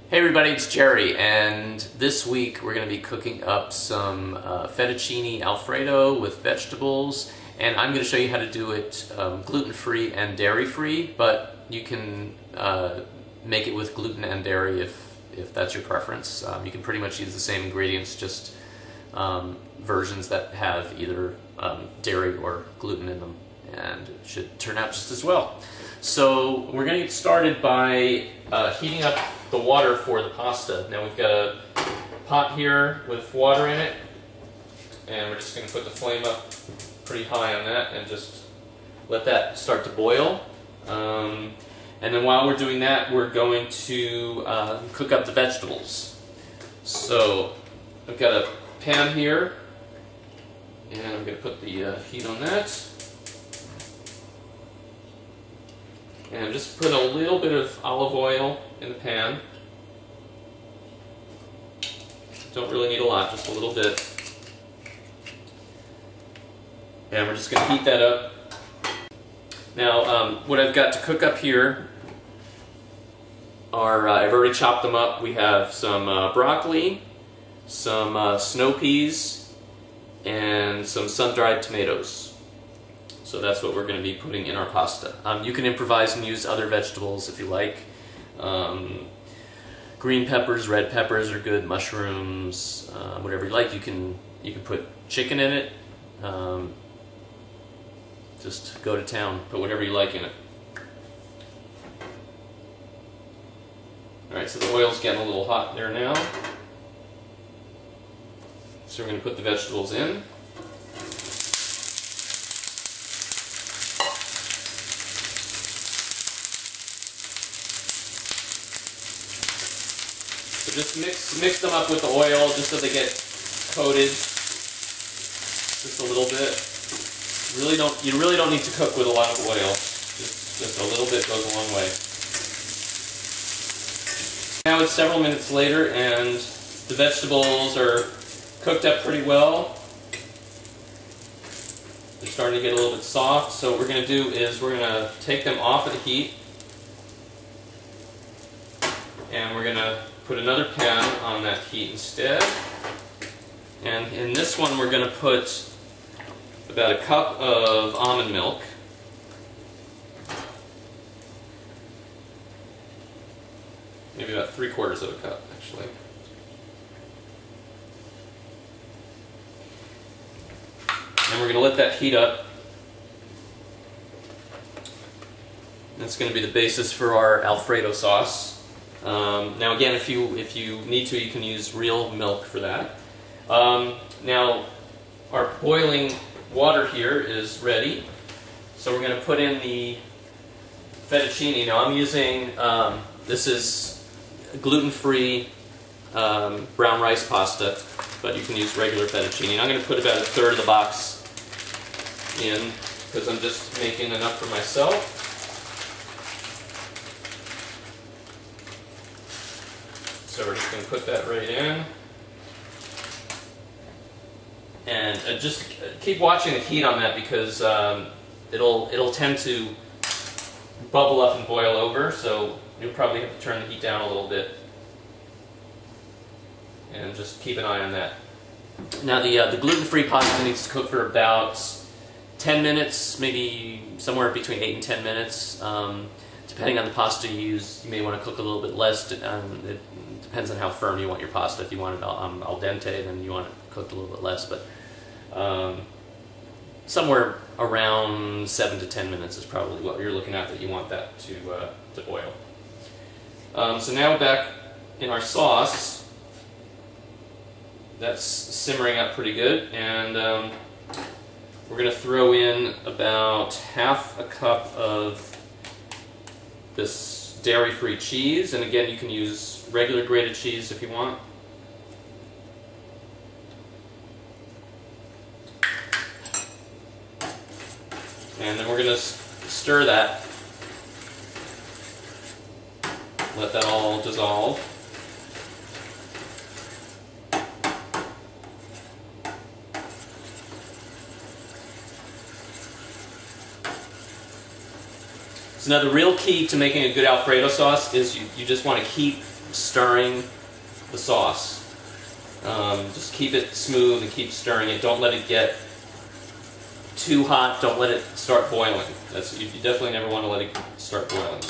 Hey everybody, it's Jerry, and this week we're going to be cooking up some Fettucine Alfredo with vegetables, and I'm going to show you how to do it gluten-free and dairy-free, but you can make it with gluten and dairy if that's your preference. You can pretty much use the same ingredients, just versions that have either dairy or gluten in them, and it should turn out just as well. So we're going to get started by heating up the water for the pasta. Now we've got a pot here with water in it, and we're just going to put the flame up pretty high on that and just let that start to boil. And then while we're doing that, we're going to cook up the vegetables. So I've got a pan here, and I'm going to put the heat on that. And just put a little bit of olive oil in the pan. Don't really need a lot, just a little bit. And we're just going to heat that up. Now, what I've got to cook up here are, I've already chopped them up. We have some broccoli, some snow peas, and some sun-dried tomatoes. So that's what we're going to be putting in our pasta. You can improvise and use other vegetables if you like. Green peppers, red peppers are good, mushrooms, whatever you like. You can put chicken in it. Just go to town, put whatever you like in it. Alright, so the oil's getting a little hot there now. So we're going to put the vegetables in. So just mix them up with the oil just so they get coated just a little bit. You really don't need to cook with a lot of oil. Just a little bit goes a long way. Now it's several minutes later and the vegetables are cooked up pretty well. They're starting to get a little bit soft, so what we're going to do is we're going to take them off of the heat, and we're going to put another pan on that heat instead. And in this one we're going to put about a cup of almond milk. Maybe about 3/4 of a cup, actually. And we're going to let that heat up. That's going to be the basis for our Alfredo sauce. Now again, if you need to, you can use real milk for that. Now our boiling water here is ready, so we're going to put in the fettuccine. Now I'm using, this is gluten-free brown rice pasta, but you can use regular fettuccine. And I'm going to put about 1/3 of the box in, because I'm just making enough for myself. So we're just going to put that right in. And just keep watching the heat on that, because it'll tend to bubble up and boil over, so you'll probably have to turn the heat down a little bit. And just keep an eye on that. Now the gluten-free pasta needs to cook for about 10 minutes, maybe somewhere between 8 and 10 minutes. Depending on the pasta you use, you may want to cook a little bit less. It depends on how firm you want your pasta. If you want it al dente, then you want it cooked a little bit less. But somewhere around 7 to 10 minutes is probably what you're looking at that you want that to boil. So now back in our sauce. That's simmering up pretty good, and we're going to throw in about 1/2 cup of this dairy-free cheese, and again you can use regular grated cheese if you want. And then we're going to stir that, let that all dissolve. So now the real key to making a good Alfredo sauce is you just want to keep stirring the sauce. Just keep it smooth and keep stirring it. Don't let it get too hot. Don't let it start boiling. You definitely never want to let it start boiling.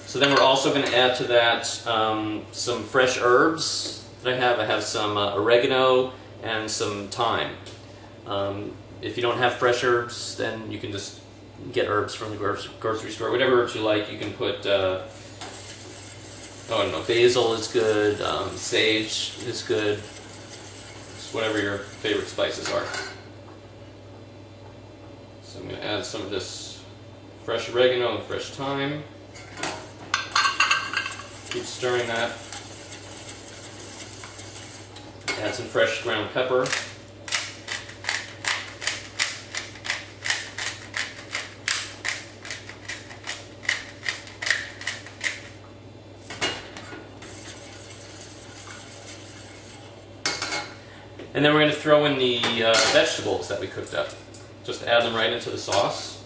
So then we're also going to add to that some fresh herbs that I have. I have some oregano and some thyme. If you don't have fresh herbs, then you can just get herbs from the grocery store. Whatever herbs you like, you can put, I don't know, basil is good, sage is good, just whatever your favorite spices are. So I'm going to add some of this fresh oregano and fresh thyme. Keep stirring that. Add some fresh ground pepper. And then we're going to throw in the vegetables that we cooked up. Just add them right into the sauce.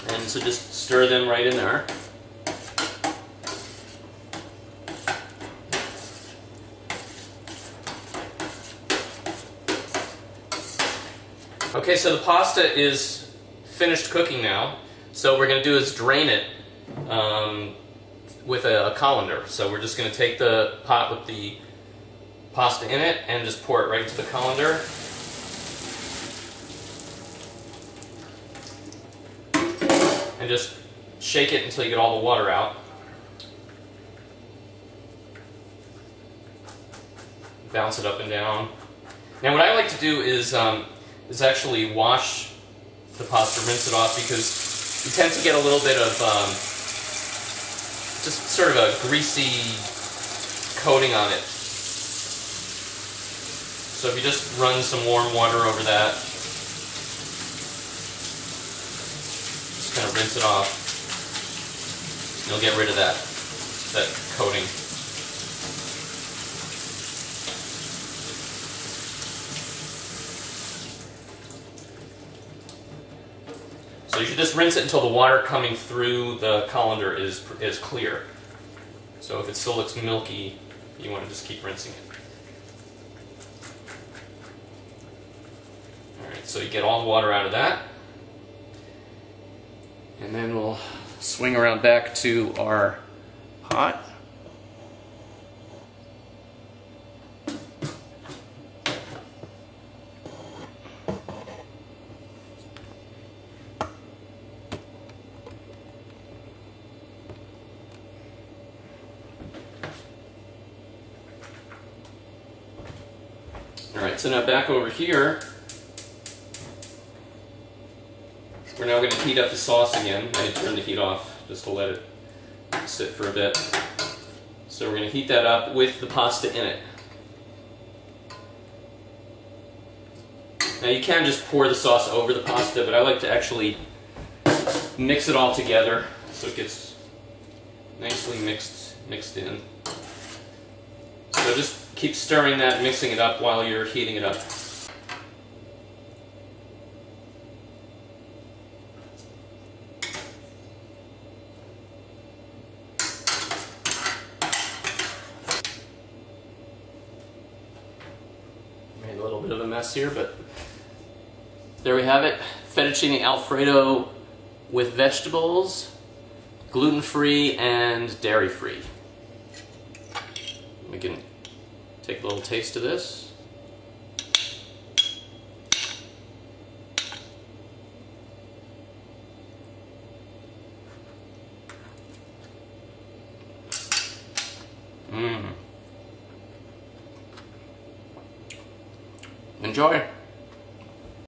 And so just stir them right in there. Okay, so the pasta is finished cooking now. So what we're going to do is drain it with a colander. So we're just going to take the pot with the pasta in it and just pour it right into the colander. And just shake it until you get all the water out. Bounce it up and down. Now what I like to do is actually wash the pasta, rinse it off, because you tend to get a little bit of just sort of a greasy coating on it. So if you just run some warm water over that, just kind of rinse it off, you'll get rid of that coating. So you should just rinse it until the water coming through the colander is clear. So if it still looks milky, you want to just keep rinsing it. Alright, so you get all the water out of that. And then we'll swing around back to our pot. Alright, so now back over here, we're now going to heat up the sauce again. I turned the heat off just to let it sit for a bit. So we're going to heat that up with the pasta in it. Now you can just pour the sauce over the pasta, but I like to actually mix it all together so it gets nicely mixed in. So just keep stirring that, mixing it up while you're heating it up. Made a little bit of a mess here, but there we have it. Fettuccine Alfredo with vegetables, gluten-free and dairy-free. We can take a little taste of this. Enjoy.